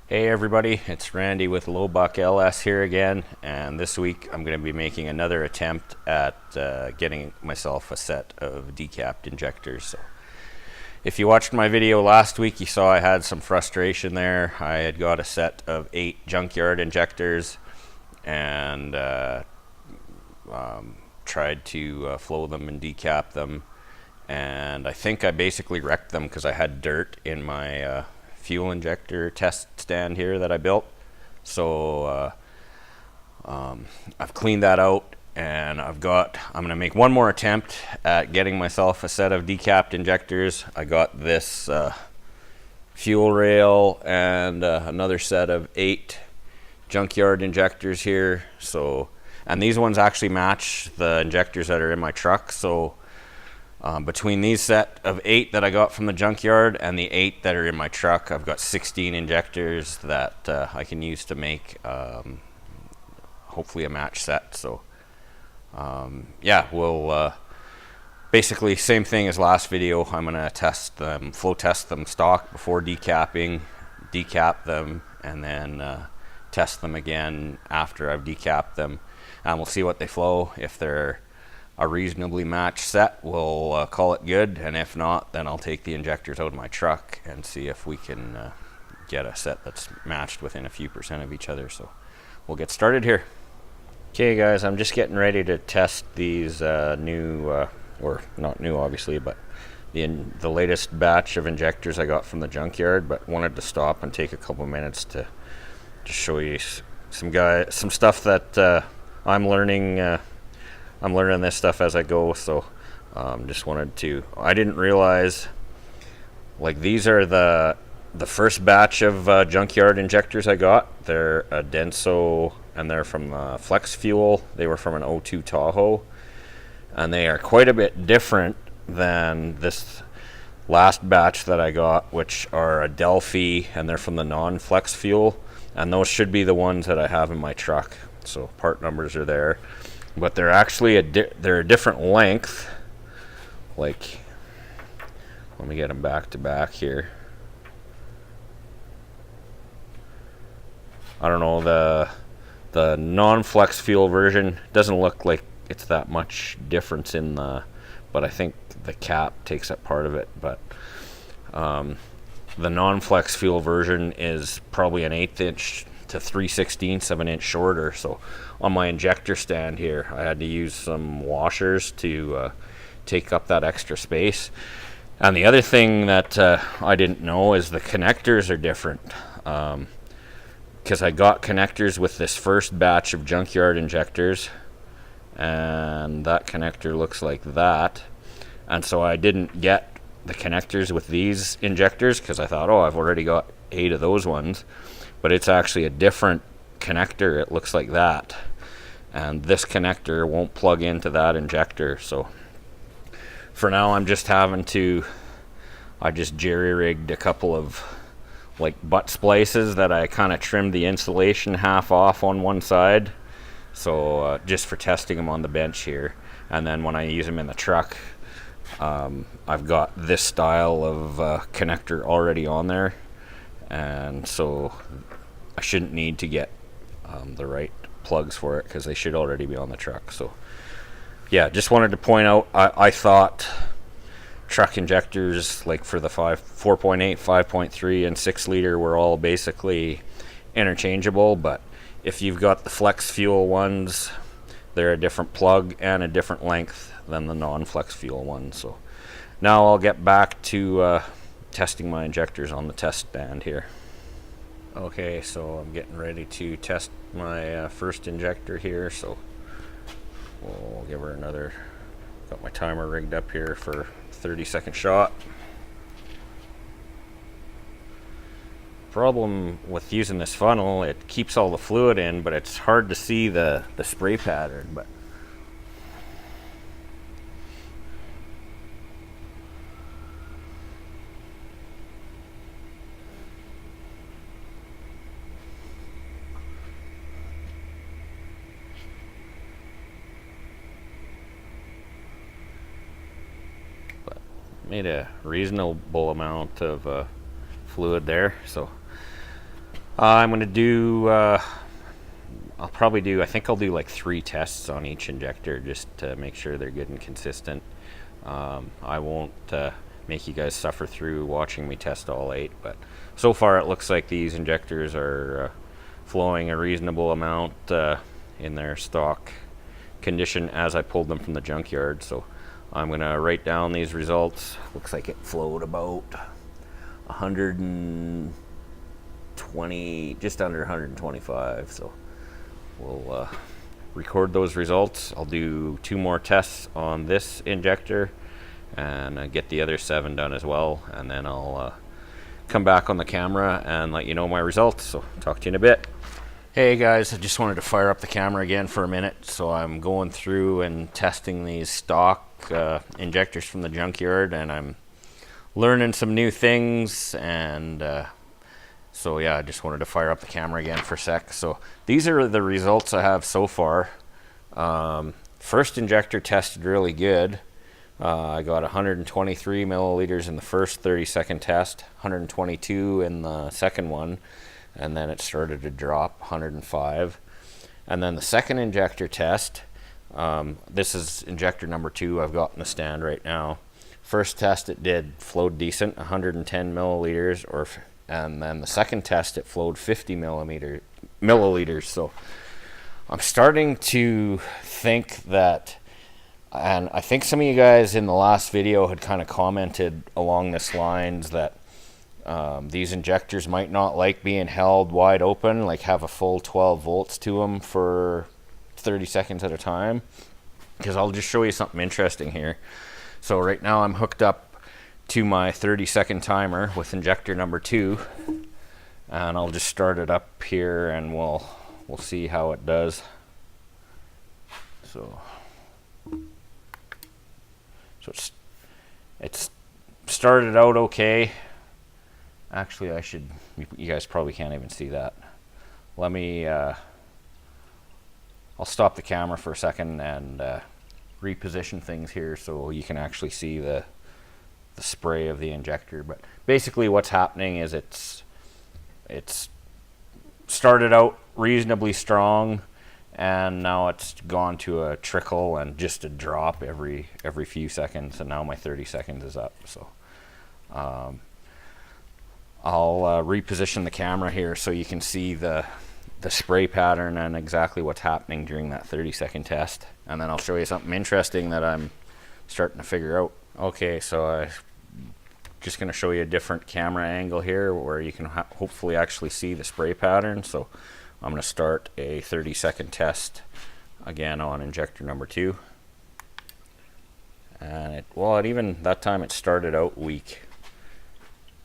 Hey everybody, it's Randy with Lowbuck LS here again, and this week I'm going to be making another attempt at getting myself a set of decapped injectors. So if you watched my video last week, you saw I had some frustration there. I had got a set of 8 junkyard injectors and tried to flow them and decap them, and I think I basically wrecked them because I had dirt in my fuel injector test stand here that I built. So I've cleaned that out, and I'm gonna make one more attempt at getting myself a set of decapped injectors. I got this fuel rail and another set of 8 junkyard injectors here. So, and these ones actually match the injectors that are in my truck. So between these set of 8 that I got from the junkyard and the 8 that are in my truck, I've got 16 injectors that I can use to make hopefully a match set. So yeah, we'll basically same thing as last video. I'm gonna test them, flow test them stock before decapping, decap them, and then test them again after I've decapped them, and we'll see what they flow. If they're a reasonably matched set, we'll call it good, and if not, then I'll take the injectors out of my truck and see if we can get a set that's matched within a few percent of each other. So we'll get started here. Okay guys, I'm just getting ready to test these new, or not new obviously, but the latest batch of injectors I got from the junkyard, but wanted to stop and take a couple minutes to show you some stuff that I'm learning. I'm learning this stuff as I go, so just wanted to. I didn't realize, like, these are the first batch of junkyard injectors I got. They're a Denso, and they're from Flex Fuel. They were from an '02 Tahoe, and they are quite a bit different than this last batch that I got, which are a Delphi, and they're from the non-Flex Fuel, and those should be the ones that I have in my truck. So part numbers are there. But they're actually they're a different length. Like, let me get them back to back here. I don't know, the non-flex fuel version doesn't look like it's that much difference in but I think the cap takes up part of it. But the non-flex fuel version is probably an 1/8 inch to 3/16 of an inch shorter. So on my injector stand here, I had to use some washers to take up that extra space. And the other thing that I didn't know is the connectors are different, because I got connectors with this first batch of junkyard injectors, and that connector looks like that. And so I didn't get the connectors with these injectors because I thought, oh, I've already got 8 of those ones. But it's actually a different connector. It looks like that, and this connector won't plug into that injector. So for now, I'm just having to, I just jerry-rigged a couple of like butt splices that I kind of trimmed the insulation half off on one side, so just for testing them on the bench here. And then when I use them in the truck, I've got this style of connector already on there, and so I shouldn't need to get the right plugs for it because they should already be on the truck. So yeah, just wanted to point out, I thought truck injectors, like for the 4.8, 5.3, and 6 liter were all basically interchangeable, but if you've got the flex fuel ones, they're a different plug and a different length than the non-flex fuel ones. So now I'll get back to testing my injectors on the test stand here. Okay, so I'm getting ready to test my first injector here, so we'll give her another, got my timer rigged up here for 30-second shot. Problem with using this funnel, it keeps all the fluid in, but it's hard to see the spray pattern. But made a reasonable amount of fluid there, so I'm going to do, I'll probably do, I think I'll do like 3 tests on each injector just to make sure they're good and consistent. I won't make you guys suffer through watching me test all 8, but so far it looks like these injectors are flowing a reasonable amount in their stock condition as I pulled them from the junkyard. So I'm going to write down these results. Looks like it flowed about 120, just under 125. So we'll record those results. I'll do 2 more tests on this injector and get the other 7 done as well, and then I'll come back on the camera and let you know my results. So talk to you in a bit. Hey guys, I just wanted to fire up the camera again for a minute. So I'm going through and testing these stock injectors from the junkyard, and I'm learning some new things, and so yeah, I just wanted to fire up the camera again for a sec. So these are the results I have so far. First injector tested really good. I got 123 milliliters in the first 30-second test, 122 in the second one, and then it started to drop, 105. And then the second injector test, this is injector number 2 I've got in the stand right now. First test it flowed decent, 110 milliliters, and then the second test it flowed 50 milliliters. So I'm starting to think that, and I think some of you guys in the last video had kind of commented along this lines that these injectors might not like being held wide open, like have a full 12 volts to them for 30 seconds at a time. Because I'll just show you something interesting here. So right now I'm hooked up to my 30-second timer with injector number 2, and I'll just start it up here and we'll see how it does. So it's started out okay. Actually, you guys probably can't even see that. Let me, I'll stop the camera for a second and reposition things here so you can actually see the spray of the injector. But basically what's happening is it's started out reasonably strong, and now it's gone to a trickle and just a drop every few seconds, and now my 30 seconds is up. So I'll reposition the camera here so you can see the spray pattern and exactly what's happening during that 30-second test, and then I'll show you something interesting that I'm starting to figure out. Okay, so I'm just going to show you a different camera angle here where you can hopefully actually see the spray pattern. So I'm going to start a 30-second test again on injector number 2, and even that time it started out weak,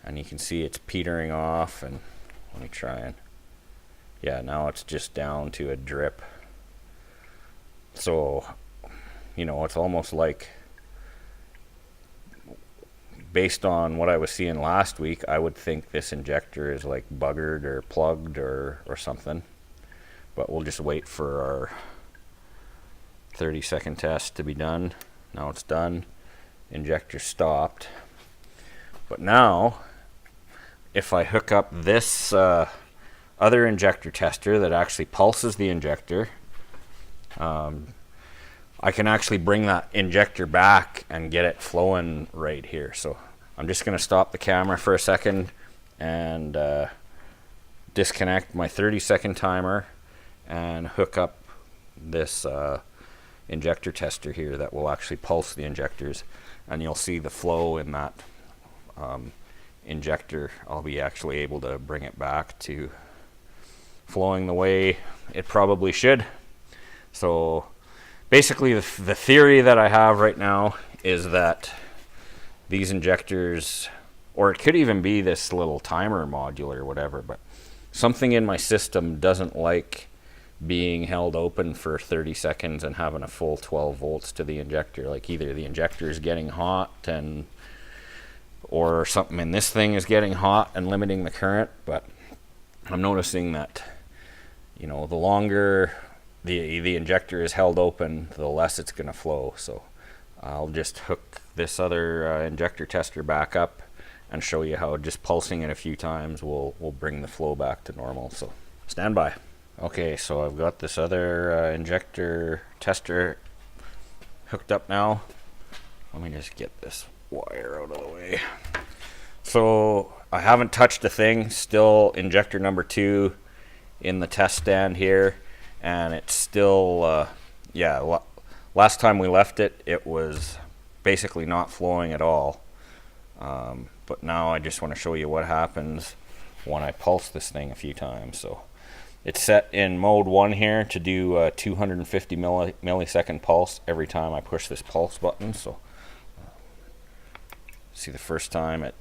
and you can see it's petering off. And let me try and, yeah, now it's just down to a drip. So, you know, it's almost like, based on what I was seeing last week, I would think this injector is like buggered or plugged or something. But we'll just wait for our 30-second test to be done. Now it's done. Injector stopped. But now, if I hook up this other injector tester that actually pulses the injector, I can actually bring that injector back and get it flowing right here. So I'm just going to stop the camera for a second and disconnect my 30-second timer and hook up this injector tester here that will actually pulse the injectors, and you'll see the flow in that injector. I'll be actually able to bring it back to flowing the way it probably should. So basically the theory that I have right now is that these injectors, or it could even be this little timer module or whatever, but something in my system doesn't like being held open for 30 seconds and having a full 12 volts to the injector. Like either the injector is getting hot or something in this thing is getting hot and limiting the current. But I'm noticing that, you know, the longer the injector is held open, the less it's going to flow. So I'll just hook this other injector tester back up and show you how just pulsing it a few times will bring the flow back to normal. So stand by. Okay, so I've got this other injector tester hooked up now. Let me just get this wire out of the way. So I haven't touched a thing. Still injector number 2 in the test stand here, and it's still last time we left it, it was basically not flowing at all. But now I just want to show you what happens when I pulse this thing a few times. So it's set in mode 1 here to do a 250 millisecond pulse every time I push this pulse button. So see, the first time it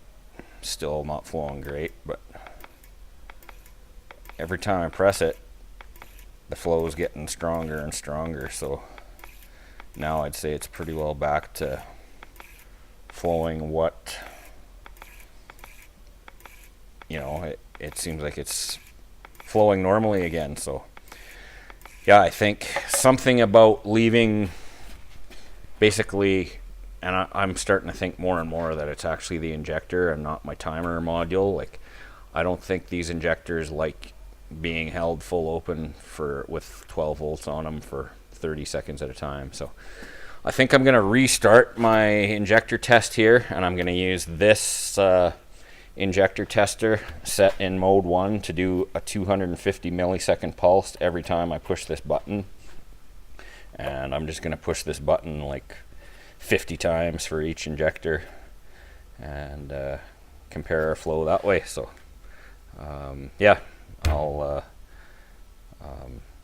still not flowing great, but every time I press it, the flow is getting stronger and stronger. So now I'd say it's pretty well back to flowing what, you know, it seems like it's flowing normally again. So yeah, I think something about leaving basically, and I'm starting to think more and more that it's actually the injector and not my timer module. Like, I don't think these injectors like being held full open with 12 volts on them for 30 seconds at a time. So I think I'm going to restart my injector test here, and I'm going to use this injector tester set in mode 1 to do a 250 millisecond pulse every time I push this button. And I'm just going to push this button like 50 times for each injector and compare our flow that way. So yeah, I'll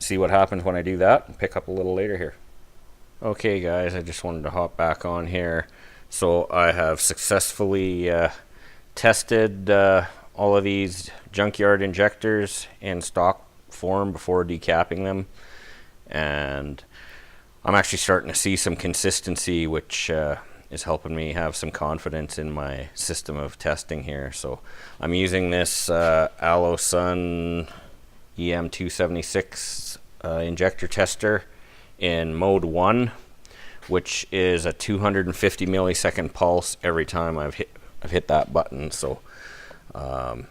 see what happens when I do that and pick up a little later here. Okay guys, I just wanted to hop back on here. So I have successfully tested all of these junkyard injectors in stock form before decapping them, and I'm actually starting to see some consistency, which is helping me have some confidence in my system of testing here. So I'm using this Allosun EM276 injector tester in mode 1, which is a 250 millisecond pulse every time I've hit that button. So and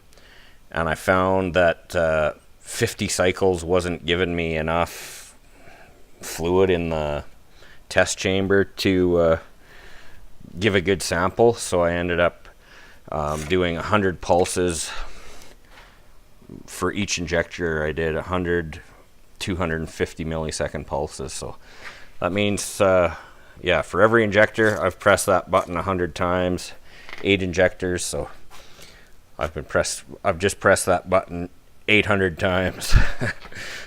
I found that 50 cycles wasn't giving me enough fluid in the test chamber to give a good sample, so I ended up doing 100 pulses for each injector. I did 100 250 millisecond pulses. So that means yeah, for every injector I've pressed that button 100 times, 8 injectors, so I've just pressed that button 800 times.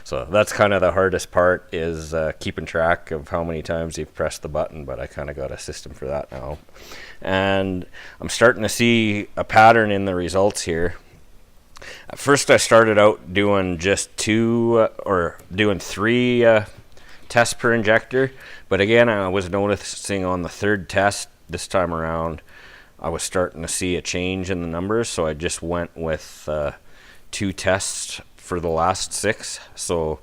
So that's kind of the hardest part, is keeping track of how many times you've pressed the button, but I kind of got a system for that now. And I'm starting to see a pattern in the results here. At first I started out doing just 2 or doing 3 tests per injector, but again I was noticing on the 3rd test this time around I was starting to see a change in the numbers, so I just went with 2 tests for the last 6. So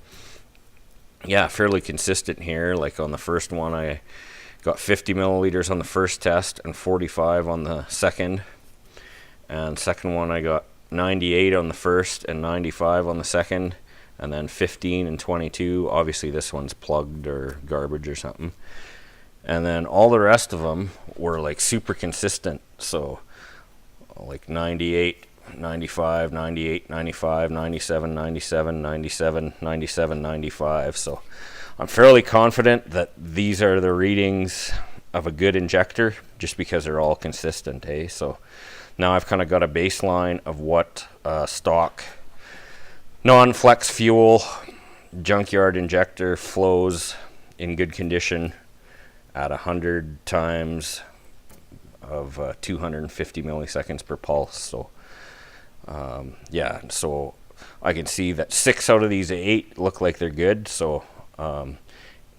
yeah, fairly consistent here. Like on the first one I got 50 milliliters on the first test and 45 on the second, and second one I got 98 on the first and 95 on the second, and then 15 and 22. Obviously this one's plugged or garbage or something. And then all the rest of them were like super consistent. So like 98, 95, 98, 95, 97, 97, 97, 97, 95. So I'm fairly confident that these are the readings of a good injector just because they're all consistent, eh? So now I've kind of got a baseline of what stock non-flex fuel junkyard injector flows in good condition at 100 times of 250 milliseconds per pulse. So yeah, so I can see that 6 out of these 8 look like they're good. So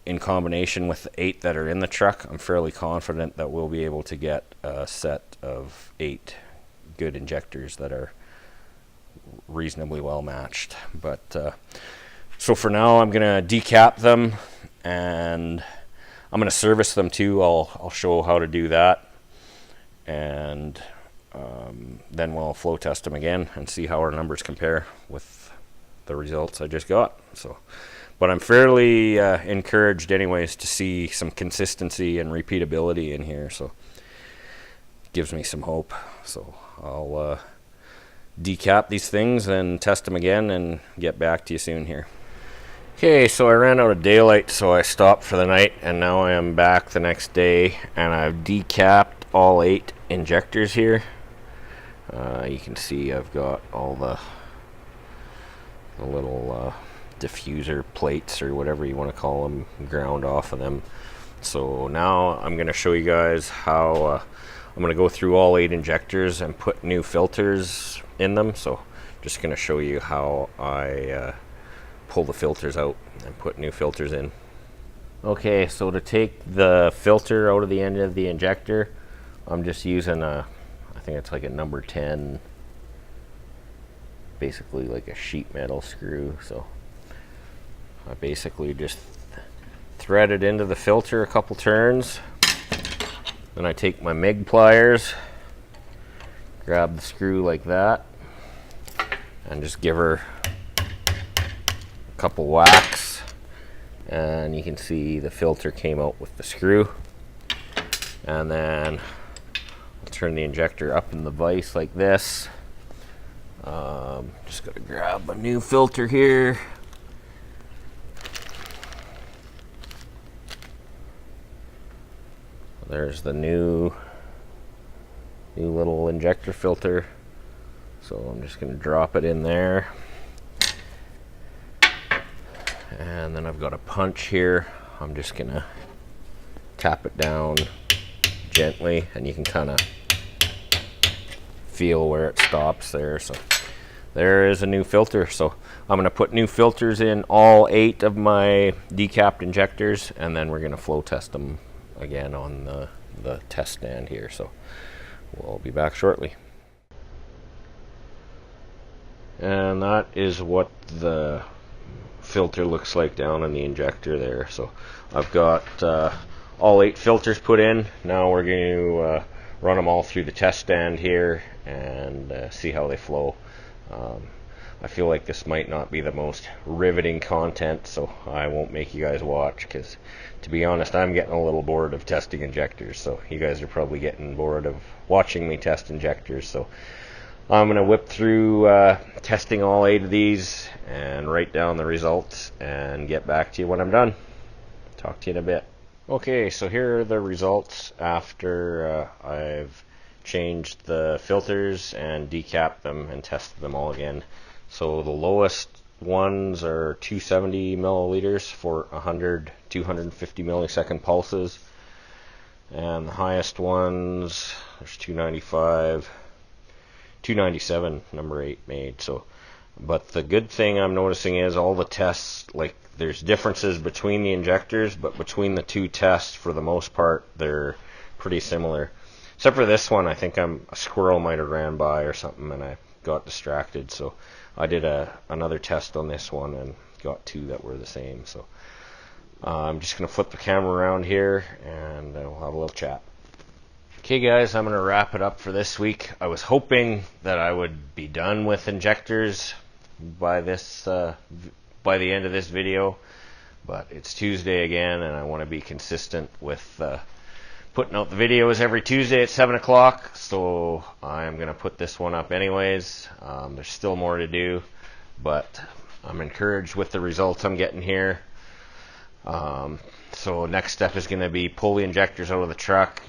in combination with the 8 that are in the truck, I'm fairly confident that we'll be able to get a set of 8 good injectors that are reasonably well matched. But so for now I'm gonna decap them, and I'm gonna service them too. I'll show how to do that, and then we'll flow test them again and see how our numbers compare with the results I just got. So, but I'm fairly encouraged anyways to see some consistency and repeatability in here, so gives me some hope. So I'll decap these things and test them again and get back to you soon here. Okay, so I ran out of daylight, so I stopped for the night, and now I am back the next day, and I've decapped all 8 injectors here. You can see I've got all the little diffuser plates, or whatever you want to call them, ground off of them. So now I'm going to show you guys how I'm going to go through all 8 injectors and put new filters in them. So just going to show you how I pull the filters out and put new filters in. Okay, so to take the filter out of the end of the injector, I'm just using I think it's like a number 10, basically like a sheet metal screw. So I basically just thread it into the filter a couple turns. Then I take my MIG pliers, grab the screw like that, and just give her a couple whacks, and you can see the filter came out with the screw. And then I'll turn the injector up in the vise like this. Just gotta grab a new filter here. There's the new little injector filter. So I'm just going to drop it in there. And then I've got a punch here. I'm just going to tap it down gently, and you can kind of feel where it stops there. So there is a new filter. So I'm going to put new filters in all 8 of my decapped injectors, and then we're going to flow test them again on the test stand here. So we'll be back shortly. And that is what the filter looks like down in the injector there. So I've got all 8 filters put in. Now we're going to run them all through the test stand here and see how they flow. I feel like this might not be the most riveting content, so I won't make you guys watch, because to be honest, I'm getting a little bored of testing injectors. So you guys are probably getting bored of watching me test injectors. So I'm going to whip through testing all 8 of these and write down the results and get back to you when I'm done. Talk to you in a bit. Okay, so here are the results after I've changed the filters and decapped them and tested them all again. So the lowest ones are 270 milliliters for 100, 250 millisecond pulses. And the highest ones, there's 295, 297, number 8 made. So, but the good thing I'm noticing is all the tests, like there's differences between the injectors, but between the 2 tests, for the most part, they're pretty similar. Except for this one, I think a squirrel might have ran by or something and I got distracted. So I did another test on this one and got 2 that were the same. So I'm just going to flip the camera around here and we'll have a little chat. Okay guys, I'm going to wrap it up for this week. I was hoping that I would be done with injectors by the end of this video, but it's Tuesday again and I want to be consistent with putting out the videos every Tuesday at 7 o'clock, so I'm going to put this one up anyways. There's still more to do, but I'm encouraged with the results I'm getting here. So next step is going to be pull the injectors out of the truck,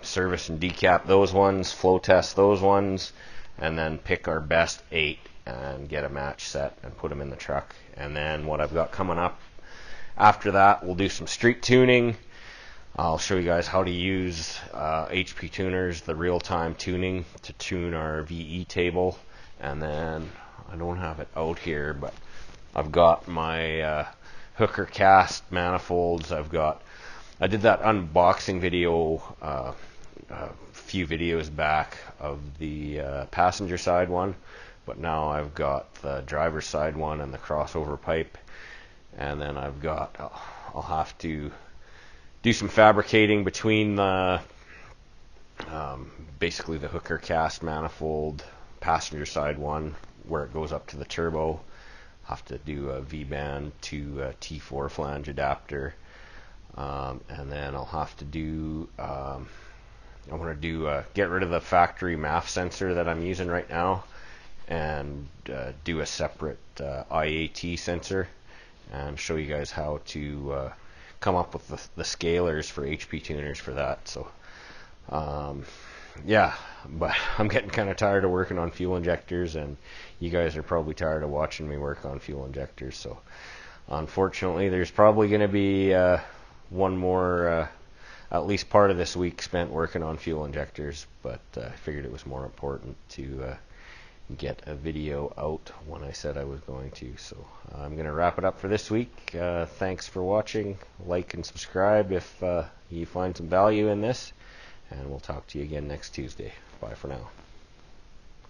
service and decap those ones, flow test those ones, and then pick our best 8 and get a match set and put them in the truck. And then what I've got coming up after that, we'll do some street tuning. I'll show you guys how to use HP tuners, the real-time tuning, to tune our VE table. And then I don't have it out here, but I've got my hooker cast manifolds. I did that unboxing video a few videos back of the passenger side one, but now I've got the driver's side one and the crossover pipe. And then I'll have to do some fabricating between the Basically the hooker cast manifold, passenger side one, where it goes up to the turbo. Have to do a V-band to a T4 flange adapter, and then I'll have to do I want to do get rid of the factory MAF sensor that I'm using right now, and do a separate IAT sensor, and show you guys how to come up with the scalers for HP tuners for that. So yeah, but I'm getting kind of tired of working on fuel injectors, and you guys are probably tired of watching me work on fuel injectors. So unfortunately, there's probably going to be one more, at least part of this week spent working on fuel injectors, but I figured it was more important to get a video out when I said I was going to. So I'm going to wrap it up for this week. Thanks for watching. Like and subscribe if you find some value in this, and we'll talk to you again next Tuesday. Bye for now.